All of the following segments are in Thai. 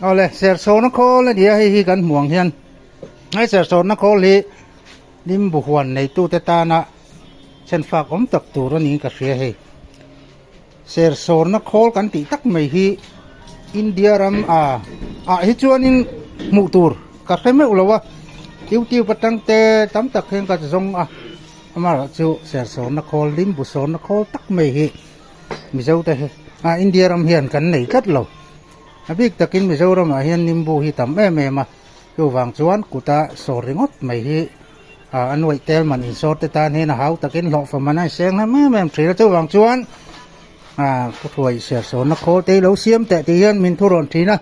เอาเลยเสียโซนคอเลยเดี๋ยวให้กันห่วงเฮียนให้เสียโซนคอเลยริมบุหวนในตู้เตตานะเช่นฝากตักตัวนี้ก็เสียให้เสียโซนคอกันติตักไม่ฮีอินเดียรัมฮิจวนอินมุตูร์ก็ใช่ไหมอุลวะติวปตังเตตั้มตักเฮงก็จะส่งมาจูเสียโซนคอริมบุโซนคอตักไม่ฮีมิเจ้าแต่อินเดียรัมเฮียนกันไหนกัดเราAbik takin mizoram ahian nimbu hi tam ma yo wang chuan kuta soringot mai hi anwai tel man in sort ta ne na hau takin lo famana seng na mem thri chu wang chuan ku thoi ser so na kho te lo siam te ti hian min thuron thina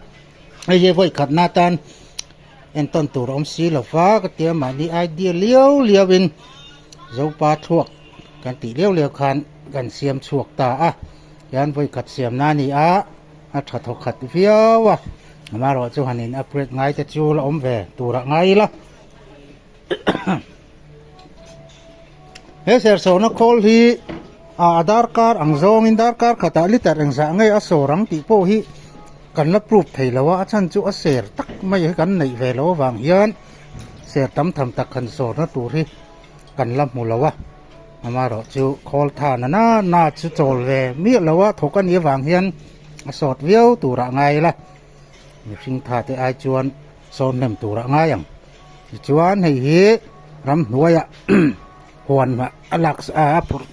ai ye voi khat na tan en ton tur om si lo fa ka tia ma ni idea liawin zo pa thuak kan ti liaw khan kan siam chuak ta yan voi khat siam na niถัดถกขัดเฟี้ยวว่ะมารอจูหันอินอัปเกรดไงจะจูละอมแวตัวละไงล่ะเฮ้เสียโซนคอลฮีดาร์การอังซองอินดาร์การขัดลิตรอังสะไงอโศรังติโพฮีกันละปลุกไทยละว่าฉันจูอเสียตักไม่ให้กันในเวลาวางยันเสียทำตักขันโซนตัวฮีกันละมูละวะมารอจูคอลทานน่าจูโจลเวมีละว่าถกกันยี่วางยันสอดเวียวตัวละไงล่ะมีสิ่งท่าที่ไอจวนโซนเต็มตัวละไงอย่างจวนให้เฮรำหน่วยหวนมาหลัก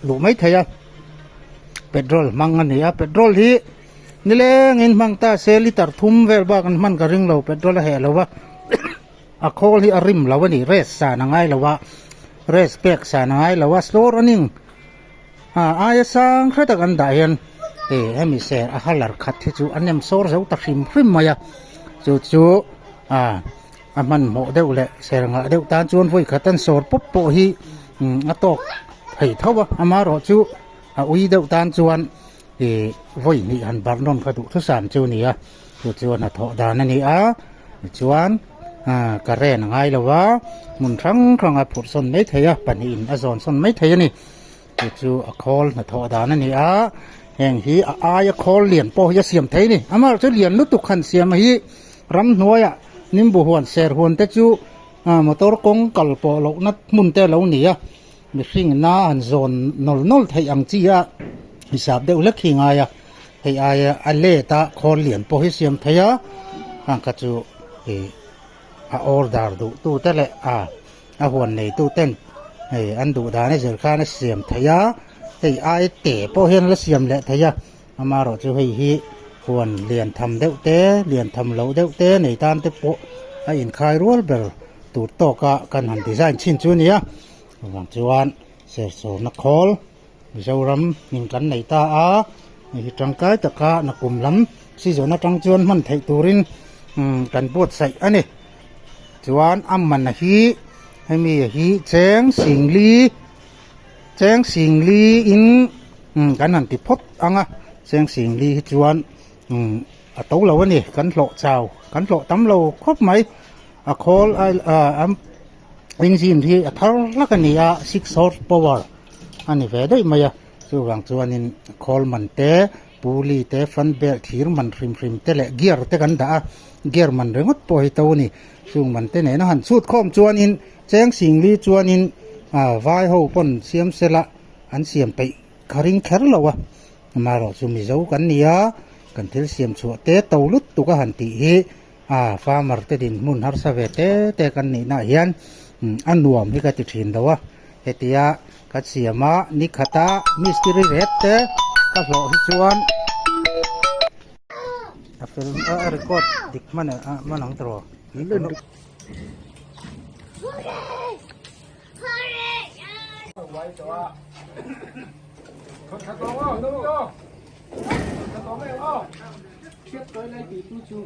หลุมไม่เทียเป็ดโรลมังอันนี้เป็ดโรลที่นี่แหละเงินมังตาเซลิตรทุ่มเวลบ้ากันมันก็ริงเราเป็ดโรลแห่เราว่าโคลที่อริมเราว่านี่เรสสานังไงเราว่าเรสเปกสานังไงเราว่าสโลรันนิ่งอายสังเคยตะกันได้ยันให้มีเสียอาหารขัดที่จูอันนี้มโซร์จะตัดริมมายาจู มันเหมาะเดียวแหละเสียงเดียวตาจวนไว้ขัดตันสอดปุ๊บโปฮีตอกให้เท่าวะมารอจูอุ้ยเดียวตาจวนไว้นี่หันบาร์นนขัดุทุสามจูนี่จวนทอดานั่นนี่จวนกระเรนง่ายแล้ววะมุนครั้งผุดสนไม่เทียปันอินสอนสนไม่เทียนี่จูคอลทอดานั่นนี่แห่งฮีคอลเหรียญโปยเสียมเทนี่มาจะเหรียญลุตุขันเสียมฮีรำนัวนิมบุหวนเสียหวนแต่จูมอเตอร์กงกัลโปลนัดมุนเตลนี่มีสิ่งน่าอันโซนนลไทยอังจีฮิสาบเดวเล็กหิงให้อันเล่ตาคอเหรียญโปยเสียมเทียกัจูออร์ดาร์ดูตู้เตะหวนในตู้เต้นอันดูดาในเสือข้าในเสียมทะยาเตะพอเห็นแล้วเสียมแหละทะยามารอจะให้หวนเรียนทำเดวเตะเรียนทำเหลาเดวเตะในตามเตปไออินคายรัวเบลตูโตกะกันหันดีไซน์ชิ้นชุนี้หวังจวนเสือโซนักคอลวิจารณ์นิงกันในตาในจังกายตะกะนักกลุ่มล้ำสิจวนจังจวนมันไทยตูรินกันปวดใส่อันนี้จวนมันฮีให้มีฮีแจ้งสิงลีอินกันหันติพดแจ้งสิงลีจวนตัวเราวันนี้กันโหลเจ้ากันโหลตั้มเราครบไหมคอลอินซินที่ทั้งลักนี้ซิกซอร์พาวเวอร์อันนี้เวได้ไหมส่วนจวนอินคอลมันเตะปูลีเตะฟันเบลทีร์มันริมเตะเละเกียร์เตะกันด่าเกียร์มันเรื่องปล่อยตัวนี่ซึ่งมันเตะไหนนะหันสุดข้อมจวนอินแจ้งสิงลีจวนอินวายหูปนเสียมเสละอันเสียมไปคาริงแคร์แล้วมารอซุมิเจ้ากันนี่กันที่เสียมชัวเตะตัวลุดตุกหันตีฟาร์มร์เตดินมุนฮาร์สเวเตะกันนี่นะเฮียนอันรวมที่กติถินตัวเฮติยากัดเสียมานิคตามิสติริเรตเตะกับหล่อฮิจวนฟิลม์รีคอร์ดดิกมันมันหนังตัวเล่นไว้ตัวขัดตัวน้องโยขัดตัวไม่เอาเช็ดตัวเลยปีตู้ชู